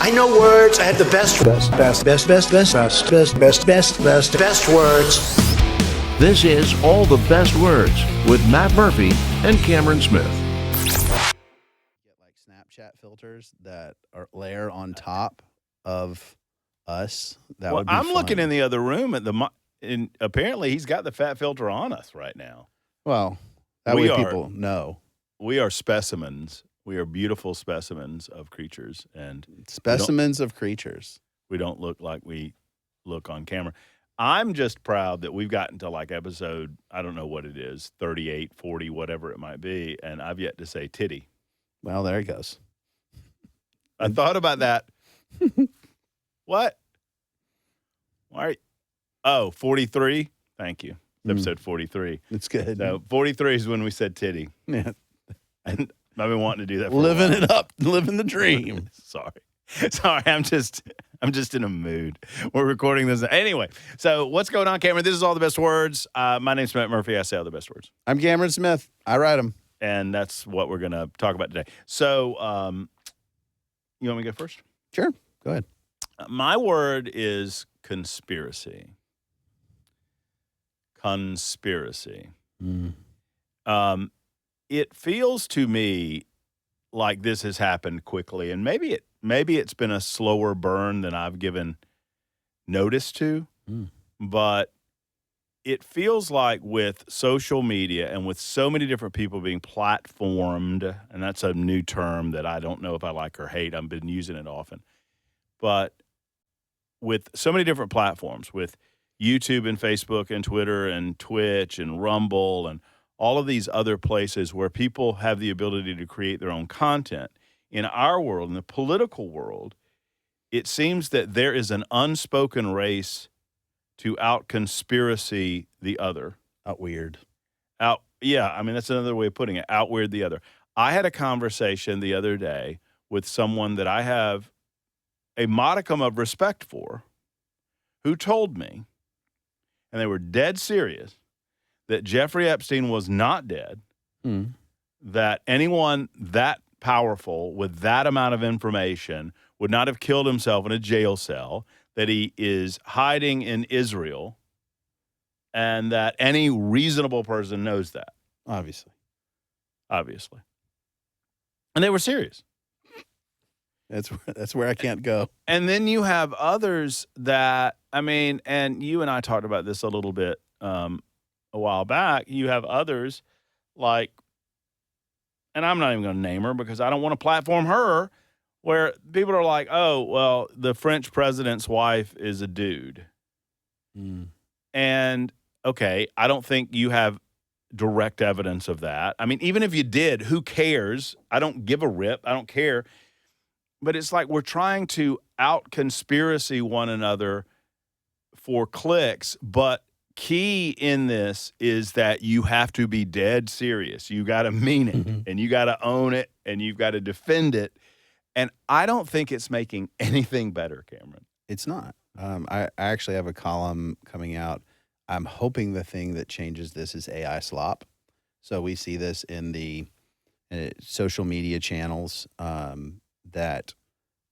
I know words. I have the best words. This is All the Best Words with Matt Murphy and Cameron Smith. Get like Snapchat filters that are layer on top of us. That would be I'm fun. looking in the other room at and apparently he's got the fat filter on us right now. Well, that way people know. We are specimens. We are beautiful specimens of creatures, and specimens of creatures. We don't look like we look on camera. I'm just proud that we've gotten to like episode, I don't know what it is, 38, 40, whatever it might be, and I've yet to say titty. Well, there he goes. I thought about that. What? Why? 43? Thank you. Episode 43. It's good. So 43 is when we said titty. Yeah. And I've been wanting to do that for living a while. it up, living the dream. Sorry, I'm just in a mood. We're recording this anyway. So what's going on, Cameron? This is All the Best Words. My name's Matt Murphy. I say all the best words. I'm Cameron Smith. I write them, and that's what we're gonna talk about today. So, you want me to go first? Sure. Go ahead. My word is conspiracy. Conspiracy. It feels to me like this has happened quickly, and maybe it's been a slower burn than I've given notice to, but it feels like with social media and with so many different people being platformed, and that's a new term that I don't know if I like or hate. I've been using it often. But with so many different platforms, with YouTube and Facebook and Twitter and Twitch and Rumble and all of these other places where people have the ability to create their own content, in our world, in the political world, it seems that there is an unspoken race to out-conspiracy the other. Out-weird. Yeah, I mean, that's another way of putting it, out-weird the other. I had a conversation the other day with someone that I have a modicum of respect for, who told me, and they were dead serious, that Jeffrey Epstein was not dead, that anyone that powerful with that amount of information would not have killed himself in a jail cell, that he is hiding in Israel, and that any reasonable person knows that. Obviously. And they were serious. That's where I can't go. And then you have others that, I mean, and you and I talked about this a little bit a while back. You have others like, and I'm not even going to name her because I don't want to platform her, where people are like, oh, well, the French president's wife is a dude. And, okay, I don't think you have direct evidence of that. I mean, even if you did, who cares? I don't give a rip. I don't care. But it's like we're trying to out-conspiracy one another for clicks, but key in this is that you have to be dead serious. You got to mean it, and you got to own it, and you've got to defend it. And I don't think it's making anything better, Cameron. It's not. I actually have a column coming out. I'm hoping the thing that changes this is AI slop. So we see this in the social media channels, that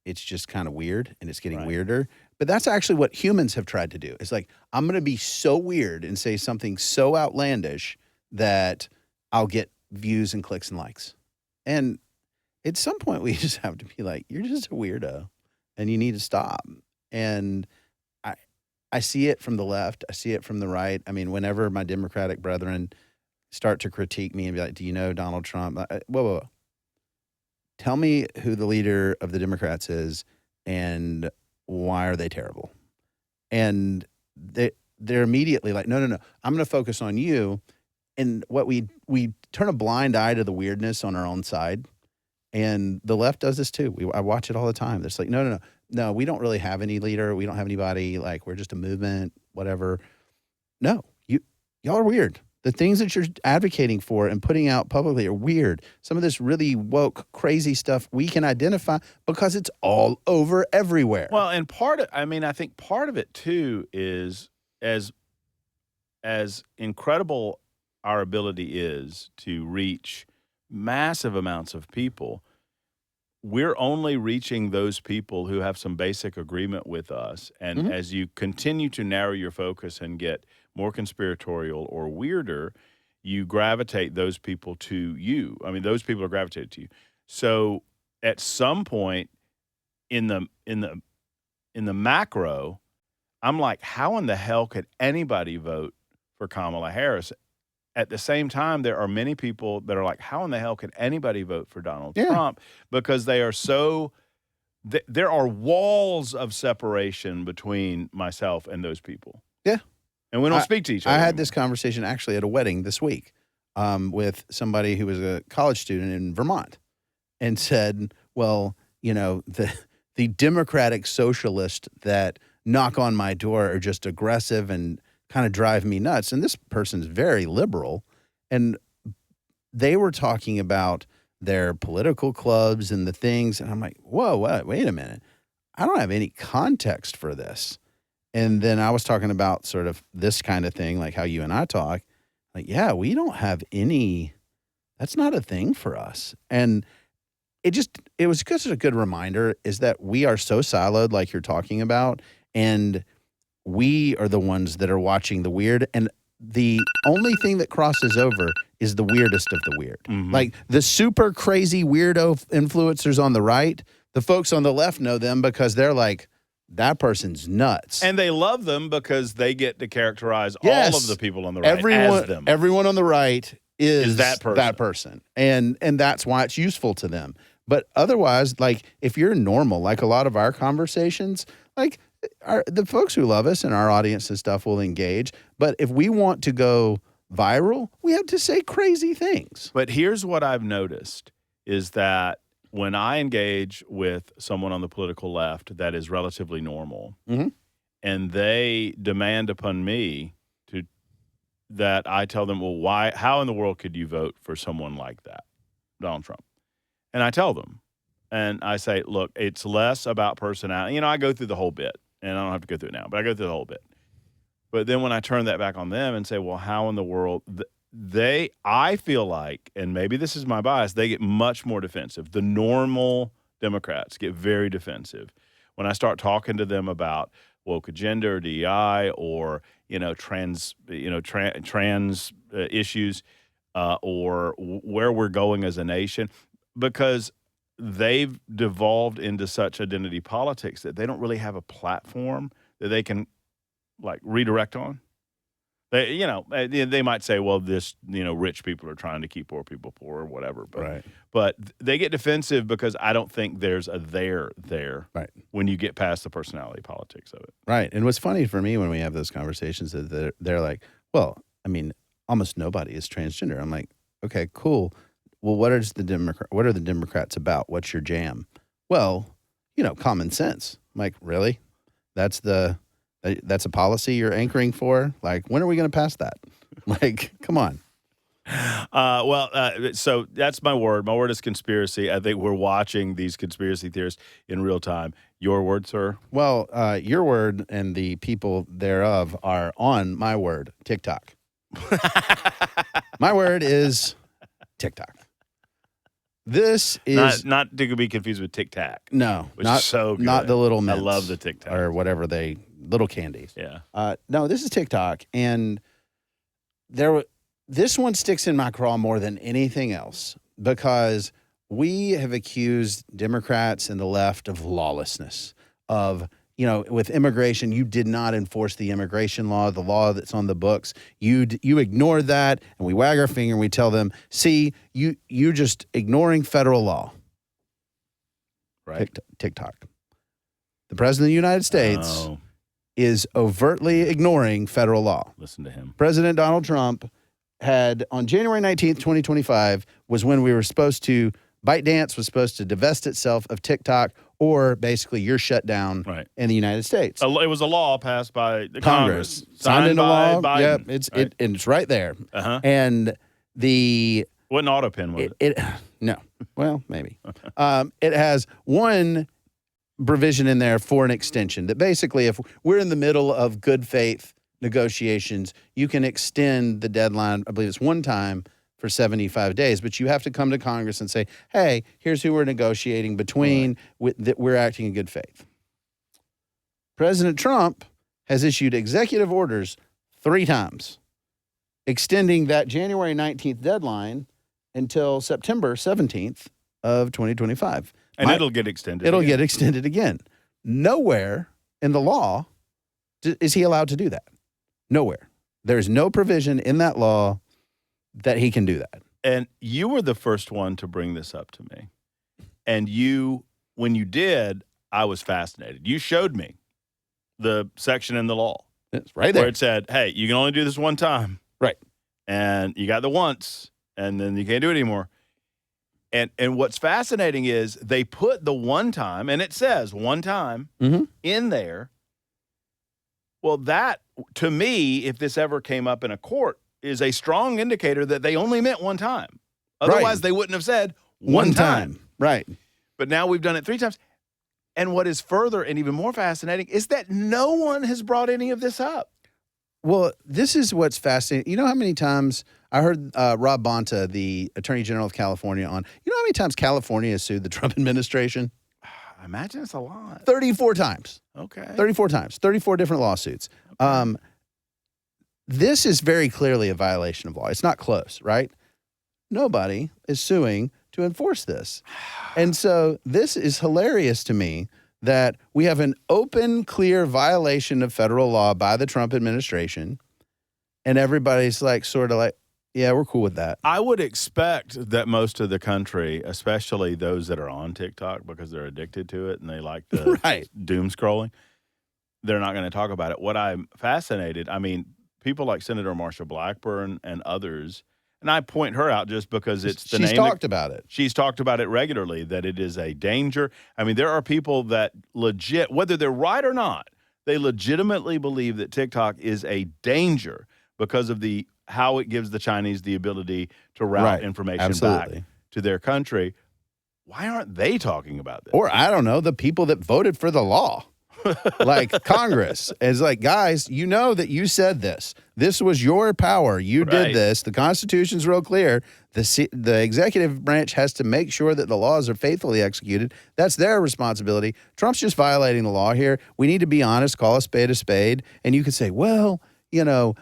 it's just kind of weird, and it's getting weirder. But that's actually what humans have tried to do. It's like, I'm going to be so weird and say something so outlandish that I'll get views and clicks and likes. And at some point, we just have to be like, you're just a weirdo, and you need to stop. And I see it from the left. I see it from the right. I mean, whenever my Democratic brethren start to critique me and be like, do you know Donald Trump? Whoa. Tell me who the leader of the Democrats is and why are they terrible? And they're immediately like, no. I'm going to focus on you. And what we turn a blind eye to the weirdness on our own side. And the left does this too. I watch it all the time. It's like, no, we don't really have any leader. We don't have anybody. Like, we're just a movement, whatever. No, y'all are weird. The things that you're advocating for and putting out publicly are weird. Some of this really woke, crazy stuff we can identify because it's all over everywhere. Well, and I think part of it too is as incredible our ability is to reach massive amounts of people, we're only reaching those people who have some basic agreement with us. And as you continue to narrow your focus and get more conspiratorial or weirder, you gravitate those people to you. I mean, those people are gravitated to you. So at some point in the macro, I'm like, how in the hell could anybody vote for Kamala Harris? At the same time, there are many people that are like, how in the hell could anybody vote for Donald Trump? Because they are so, there are walls of separation between myself and those people. Yeah. And we don't speak to each other. I had anymore. this conversation actually at a wedding this week with somebody who was a college student in Vermont and said, well, you know, the Democratic socialists that knock on my door are just aggressive and kind of drive me nuts. And this person's very liberal. And they were talking about their political clubs and the things. And I'm like, whoa, wait a minute. I don't have any context for this. And then I was talking about sort of this kind of thing, like how you and I talk. Like, yeah, we don't have any, that's not a thing for us. And it was just a good reminder is that we are so siloed like you're talking about. And we are the ones that are watching the weird, and the only thing that crosses over is the weirdest of the weird. Like the super crazy weirdo influencers on the right, the folks on the left know them because they're like, that person's nuts. And they love them because they get to characterize all of the people on the right as them. Everyone on the right is that person. And that's why it's useful to them. But otherwise, like if you're normal, like a lot of our conversations, like the folks who love us and our audience and stuff will engage. But if we want to go viral, we have to say crazy things. But here's what I've noticed is that when I engage with someone on the political left that is relatively normal, and they demand upon me that I tell them, well, how in the world could you vote for someone like that, Donald Trump? And I tell them, and I say, look, it's less about personality. You know, I go through the whole bit. And I don't have to go through it now, but I go through the whole bit. But then when I turn that back on them and say, well, how in the world, I feel like, and maybe this is my bias, they get much more defensive. The normal Democrats get very defensive. When I start talking to them about woke agenda or DEI or, trans issues or where we're going as a nation, because they've devolved into such identity politics that they don't really have a platform that they can like redirect on. They might say, well, rich people are trying to keep poor people poor or whatever. But they get defensive because I don't think there's a there when you get past the personality politics of it. Right. And what's funny for me when we have those conversations is that they're like, well, I mean, almost nobody is transgender. I'm like, okay, cool. Well, what are the Democrats about? What's your jam? Well, common sense. I'm like, really? That's a policy you're anchoring for? Like, when are we going to pass that? Like, come on. So that's my word. My word is conspiracy. I think we're watching these conspiracy theorists in real time. Your word, sir? Well, your word and the people thereof are on my word, TikTok. My word is TikTok. This is not to be confused with Tic Tac. No, which is so good. Not the little mints. I love the Tic Tac or whatever little candies. Yeah. No, this is TikTok, and this one sticks in my craw more than anything else because we have accused Democrats and the left of lawlessness, of with immigration, you did not enforce the immigration law, the law that's on the books. You ignored that, and we wag our finger and we tell them, see, you're just ignoring federal law. Right. TikTok. The President of the United States is overtly ignoring federal law. Listen to him. President Donald Trump had, on January 19th, 2025, was when we were supposed to, ByteDance was supposed to divest itself of TikTok, or basically you're shut down in the United States. It was a law passed by the Congress. Signed into law. Biden. Yep, it's right there. Uh-huh. And what an auto pen was it? No. Well, maybe. It has one provision in there for an extension that basically if we're in the middle of good faith negotiations, you can extend the deadline, I believe it's one time, for 75 days, but you have to come to Congress and say, hey, here's who we're negotiating between, that we're acting in good faith. President Trump has issued executive orders 3 times, extending that January 19th deadline until September 17th of 2025. And it'll get extended. It'll get extended again. Nowhere in the law is he allowed to do that. Nowhere. There's no provision in that law that he can do that. And you were the first one to bring this up to me. And when you did, I was fascinated. You showed me the section in the law. It's right there. Where it said, hey, you can only do this one time. Right. And you got the once, and then you can't do it anymore. And what's fascinating is they put the one time, and it says one time in there. Well, that, to me, if this ever came up in a court, is a strong indicator that they only meant one time. Otherwise, they wouldn't have said one time. Right. But now we've done it 3 times. And what is further and even more fascinating is that no one has brought any of this up. Well, this is what's fascinating. You know how many times I heard Rob Bonta, the Attorney General of California, on, you know how many times California has sued the Trump administration? I imagine it's a lot. 34 times. Okay. 34 times. 34 different lawsuits. Okay. This is very clearly a violation of law. It's not close, right? Nobody is suing to enforce this. And so this is hilarious to me that we have an open, clear violation of federal law by the Trump administration, and everybody's like, sort of like, yeah, we're cool with that. I would expect that most of the country, especially those that are on TikTok because they're addicted to it and they like the doom scrolling, they're not going to talk about it. What I'm fascinated, I mean, people like Senator Marsha Blackburn and others, and I point her out just because it's the name. She's talked about it. She's talked about it regularly, that it is a danger. I mean, there are people that legit, whether they're right or not, they legitimately believe that TikTok is a danger because of how it gives the Chinese the ability to route information back to their country. Why aren't they talking about this? Or, I don't know, the people that voted for the law. Like Congress is like, guys, you know that you said this. This was your power. You did this. The Constitution's real clear. The executive branch has to make sure that the laws are faithfully executed. That's their responsibility. Trump's just violating the law here. We need to be honest, call a spade, and you could say, well, you know,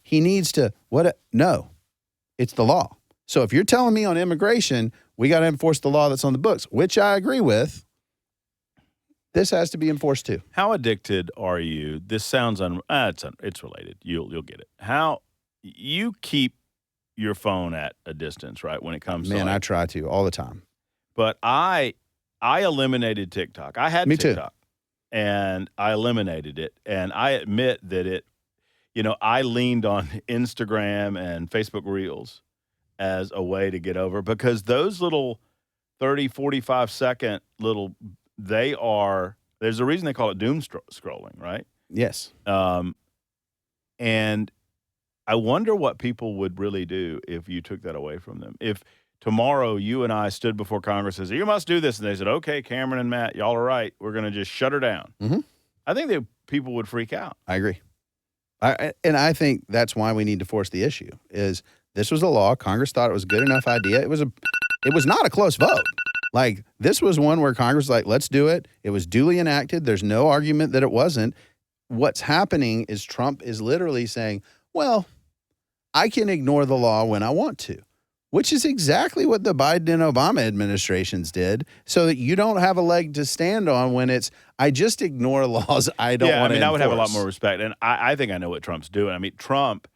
he needs to, no, it's the law. So if you're telling me on immigration, we got to enforce the law that's on the books, which I agree with, this has to be enforced too. How addicted are you? This sounds it's related. You'll get it. How you keep your phone at a distance, right? When it comes to I try to all the time. But I eliminated TikTok. I had TikTok. And I eliminated it. And I admit that I leaned on Instagram and Facebook Reels as a way to get over, because those little 30, 45 second little, there's a reason they call it doom scrolling, right? Yes. And I wonder what people would really do if you took that away from them. If tomorrow you and I stood before Congress and said, you must do this, and they said, okay, Cameron and Matt, y'all are right, we're going to just shut her down. Mm-hmm. I think that people would freak out. I agree. And I think that's why we need to force the issue. Is this was a law. Congress thought it was a good enough idea. It was not a close vote. Like, this was one where Congress was like, let's do it. It was duly enacted. There's no argument that it wasn't. What's happening is Trump is literally saying, well, I can ignore the law when I want to, which is exactly what the Biden and Obama administrations did, so that you don't have a leg to stand on when it's, I just ignore laws I don't want to enforce. I would have a lot more respect. And I think I know what Trump's doing. I mean, Trump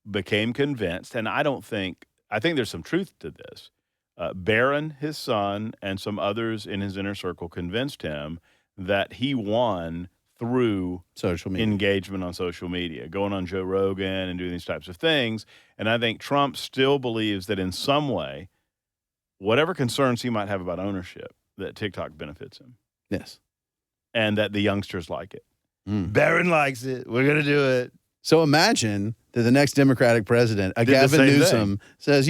became convinced, and I think there's some truth to this. Barron, his son, and some others in his inner circle convinced him that he won through social media engagement on social media, going on Joe Rogan and doing these types of things. And I think Trump still believes that in some way, whatever concerns he might have about ownership, that TikTok benefits him. Yes. And that the youngsters like it. Barron likes it. We're going to do it. So imagine that the next Democratic president, Gavin Newsom, says,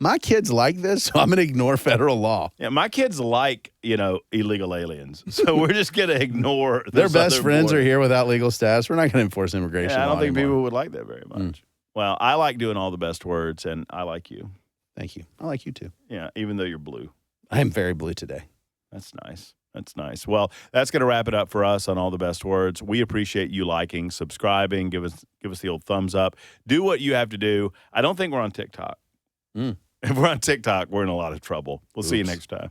my kids like this, so I'm going to ignore federal law. Yeah, my kids like, illegal aliens. So we're just going to ignore their best friends are here without legal status. We're not going to enforce immigration law I don't think anymore. people would like that very much. Well, I like doing all the best words, and I like you. Thank you. I like you too. Yeah, even though you're blue. I am very blue today. That's nice. That's nice. Well, that's going to wrap it up for us on All the Best Words. We appreciate you liking, subscribing, give us the old thumbs up. Do what you have to do. I don't think we're on TikTok. If we're on TikTok, we're in a lot of trouble. We'll see you next time.